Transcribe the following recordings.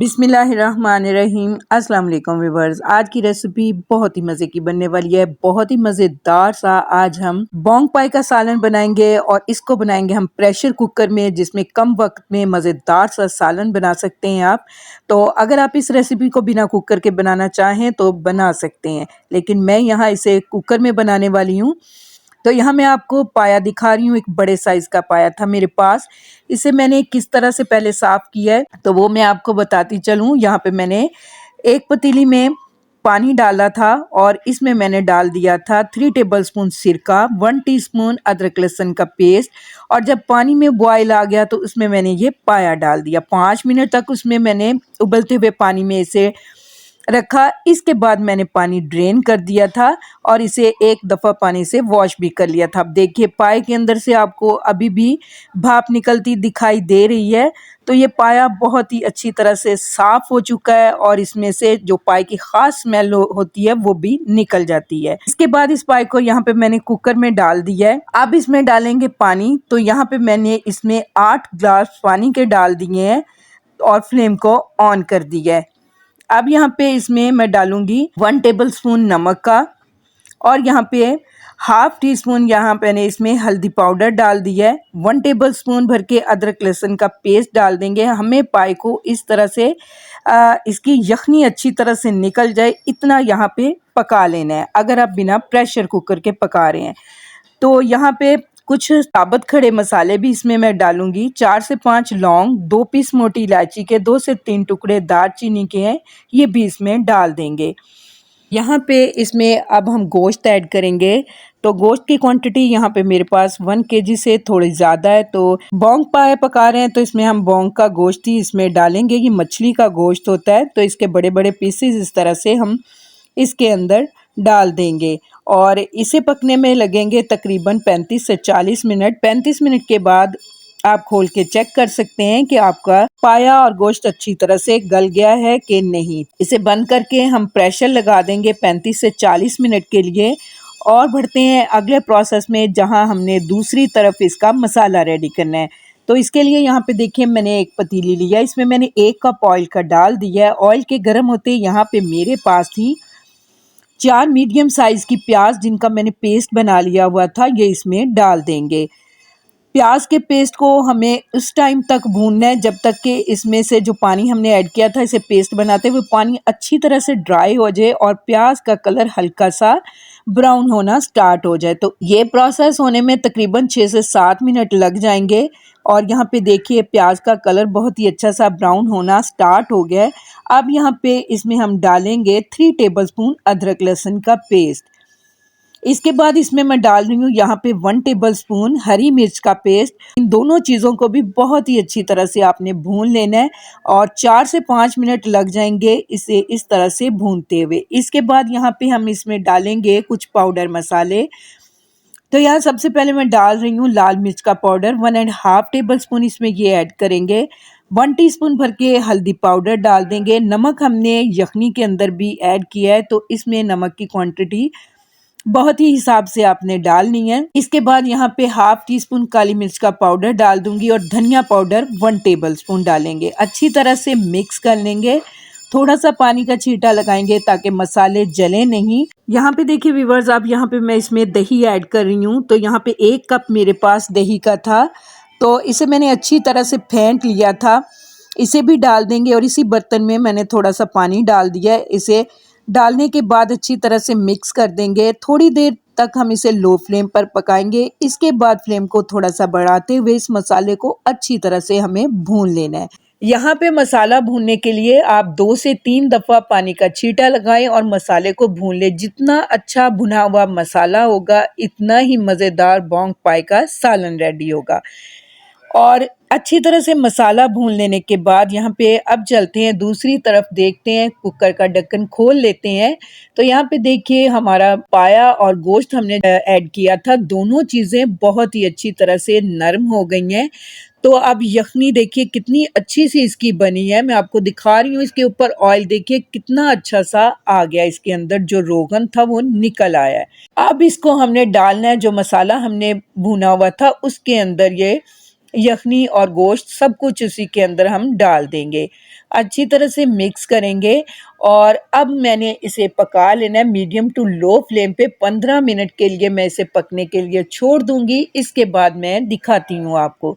बिस्मिल्लाहिर्रहमानिर्रहीम। अस्सलाम वालेकुम व्यूअर्स। आज की रेसिपी बहुत ही मज़े की बनने वाली है। बहुत ही मज़ेदार सा आज हम बोंग पाई का सालन बनाएंगे और इसको बनाएंगे हम प्रेशर कुकर में, जिसमें कम वक्त में मज़ेदार सा सालन बना सकते हैं आप। तो अगर आप इस रेसिपी को बिना कुकर के बनाना चाहें तो बना सकते हैं, लेकिन मैं यहाँ इसे कुकर में बनाने वाली हूँ। तो यहाँ मैं आपको पाया दिखा रही हूँ। एक बड़े साइज़ का पाया था मेरे पास। इसे मैंने किस तरह से पहले साफ़ किया है तो वो मैं आपको बताती चलूँ। यहाँ पे मैंने एक पतीली में पानी डाला था और इसमें मैंने डाल दिया था 3 टेबलस्पून सिरका, 1 टीस्पून अदरक लहसुन का पेस्ट। और जब पानी में बॉयल आ गया तो उसमें मैंने ये पाया डाल दिया। 5 मिनट तक उसमें मैंने उबलते हुए पानी में इसे रखा। इसके बाद मैंने पानी ड्रेन कर दिया था और इसे एक दफ़ा पानी से वॉश भी कर लिया था। अब देखिए पाए के अंदर से आपको अभी भी भाप निकलती दिखाई दे रही है। तो ये पाया बहुत ही अच्छी तरह से साफ़ हो चुका है और इसमें से जो पाए की ख़ास स्मेल होती है वो भी निकल जाती है। इसके बाद इस पाए को यहाँ पे मैंने कुकर में डाल दिया है। अब इसमें डालेंगे पानी। तो यहाँ पे मैंने इसमें 8 ग्लास पानी के डाल दिए हैं और फ्लेम को ऑन कर दिया है। अब यहाँ पे इसमें मैं डालूंगी 1 टेबलस्पून नमक का और यहाँ पे हाफ टी स्पून यहाँ मैंने इसमें हल्दी पाउडर डाल दिया है। 1 टेबलस्पून भर के अदरक लहसुन का पेस्ट डाल देंगे। हमें पाए को इस तरह से इसकी यखनी अच्छी तरह से निकल जाए इतना यहाँ पे पका लेना है, अगर आप बिना प्रेशर कुकर के पका रहे हैं। तो यहाँ पे कुछ साबुत खड़े मसाले भी इसमें मैं डालूंगी। 4 से 5 लौंग, 2 पीस मोटी इलायची के, 2 से 3 टुकड़े दालचीनी के हैं, ये भी इसमें डाल देंगे। यहाँ पे इसमें अब हम गोश्त ऐड करेंगे। तो गोश्त की क्वांटिटी यहाँ पे मेरे पास 1 केजी से थोड़ी ज़्यादा है। तो बोंग पाए पका रहे हैं तो इसमें हम बोंग का गोश्त ही इसमें डालेंगे। ये मछली का गोश्त होता है, तो इसके बड़े बड़े पीसेस इस तरह से हम इसके अंदर डाल देंगे और इसे पकने में लगेंगे तकरीबन 35 से 40 मिनट। 35 मिनट के बाद आप खोल के चेक कर सकते हैं कि आपका पाया और गोश्त अच्छी तरह से गल गया है कि नहीं। इसे बंद करके हम प्रेशर लगा देंगे 35 से 40 मिनट के लिए और बढ़ते हैं अगले प्रोसेस में, जहां हमने दूसरी तरफ इसका मसाला रेडी करना है। तो इसके लिए यहाँ पे देखिए मैंने एक पतीली लिया, इसमें मैंने 1 कप ऑयल का डाल दिया है। ऑयल के गर्म होते यहाँ पे मेरे पास थी 4 मीडियम साइज़ की प्याज, जिनका मैंने पेस्ट बना लिया हुआ था, ये इसमें डाल देंगे। प्याज के पेस्ट को हमें उस टाइम तक भूनना है जब तक कि इसमें से जो पानी हमने ऐड किया था इसे पेस्ट बनाते हुए पानी अच्छी तरह से ड्राई हो जाए और प्याज का कलर हल्का सा ब्राउन होना स्टार्ट हो जाए। तो ये प्रोसेस होने में तकरीबन 6 से 7 मिनट लग जाएंगे। और यहाँ पे देखिए प्याज का कलर बहुत ही अच्छा सा ब्राउन होना स्टार्ट हो गया है। अब यहाँ पे इसमें हम डालेंगे 3 टेबलस्पून अदरक लहसुन का पेस्ट। इसके बाद इसमें मैं डाल रही हूँ यहाँ पे 1 टेबलस्पून हरी मिर्च का पेस्ट। इन दोनों चीज़ों को भी बहुत ही अच्छी तरह से आपने भून लेना है और 4 से 5 मिनट लग जाएंगे इसे इस तरह से भूनते हुए। इसके बाद यहाँ पे हम इसमें डालेंगे कुछ पाउडर मसाले। तो यहाँ सबसे पहले मैं डाल रही हूँ लाल मिर्च का पाउडर 1.5 टेबलस्पून इसमें ये ऐड करेंगे। 1 टीस्पून भर के हल्दी पाउडर डाल देंगे। नमक हमने यखनी के अंदर भी ऐड किया है, तो इसमें नमक की क्वांटिटी बहुत ही हिसाब से आपने डालनी है। इसके बाद यहाँ पे हाफ टी स्पून काली मिर्च का पाउडर डाल दूंगी और धनिया पाउडर 1 टेबलस्पून डालेंगे। अच्छी तरह से मिक्स कर लेंगे। थोड़ा सा पानी का छींटा लगाएंगे ताकि मसाले जले नहीं। यहाँ पे देखिए व्यूअर्स, अब यहाँ पे मैं इसमें दही ऐड कर रही हूँ। तो यहाँ पे 1 कप मेरे पास दही का था, तो इसे मैंने अच्छी तरह से फेंट लिया था। इसे भी डाल देंगे और इसी बर्तन में मैंने थोड़ा सा पानी डाल दिया है। इसे डालने के बाद अच्छी तरह से मिक्स कर देंगे। थोड़ी देर तक हम इसे लो फ्लेम पर पकाएंगे। इसके बाद फ्लेम को थोड़ा सा बढ़ाते हुए इस मसाले को अच्छी तरह से हमें भून लेना है। यहाँ पे मसाला भूनने के लिए आप 2 से 3 दफ़ा पानी का छींटा लगाएं और मसाले को भून लें। जितना अच्छा भुना हुआ मसाला होगा इतना ही मज़ेदार बोंग पाई का सालन रेडी होगा। और अच्छी तरह से मसाला भून लेने के बाद यहाँ पे अब चलते हैं दूसरी तरफ, देखते हैं। कुकर का ढक्कन खोल लेते हैं। तो यहाँ पे देखिए हमारा पाया और गोश्त हमने ऐड किया था, दोनों चीज़ें बहुत ही अच्छी तरह से नरम हो गई हैं। तो अब यखनी देखिए कितनी अच्छी सी इसकी बनी है, मैं आपको दिखा रही हूँ। इसके ऊपर ऑयल देखिए कितना अच्छा सा आ गया, इसके अंदर जो रोगन था वो निकल आया है। अब इसको हमने डालना है, जो मसाला हमने भुना हुआ था उसके अंदर ये यखनी और गोश्त सब कुछ उसी के अंदर हम डाल देंगे। अच्छी तरह से मिक्स करेंगे और अब मैंने इसे पका लेना है मीडियम टू लो फ्लेम पे। 15 मिनट के लिए मैं इसे पकने के लिए छोड़ दूंगी। इसके बाद मैं दिखाती हूँ आपको।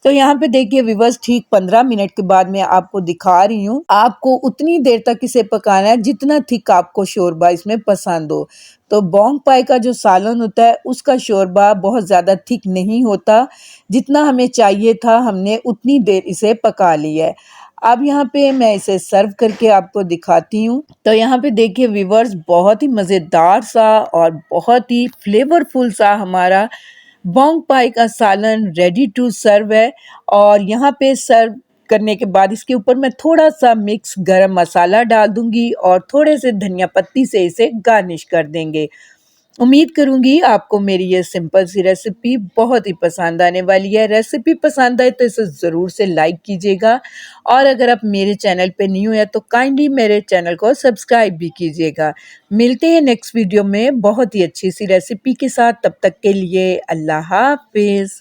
तो यहाँ पे देखिए व्यूअर्स, ठीक 15 मिनट के बाद मैं आपको दिखा रही हूँ। आपको उतनी देर तक इसे पकाना है जितना थिक आपको शोरबा इसमें पसंद हो। तो बोंग पाई का जो सालन होता है उसका शोरबा बहुत ज़्यादा थिक नहीं होता। जितना हमें चाहिए था हमने उतनी देर इसे पका लिया है। अब यहाँ पे मैं इसे सर्व करके आपको दिखाती हूँ। तो यहाँ पे देखिए व्यूअर्स, बहुत ही मज़ेदार सा और बहुत ही फ्लेवरफुल सा हमारा बोंग पाई का सालन रेडी टू सर्व है। और यहाँ पे सर्व करने के बाद इसके ऊपर मैं थोड़ा सा मिक्स गरम मसाला डाल दूंगी और थोड़े से धनिया पत्ती से इसे गार्निश कर देंगे। उम्मीद करूंगी आपको मेरी ये सिंपल सी रेसिपी बहुत ही पसंद आने वाली है। रेसिपी पसंद आए तो इसे ज़रूर से लाइक कीजिएगा और अगर आप मेरे चैनल पे न्यू है तो काइंडली मेरे चैनल को सब्सक्राइब भी कीजिएगा। मिलते हैं नेक्स्ट वीडियो में बहुत ही अच्छी सी रेसिपी के साथ। तब तक के लिए अल्लाह हाफिज़।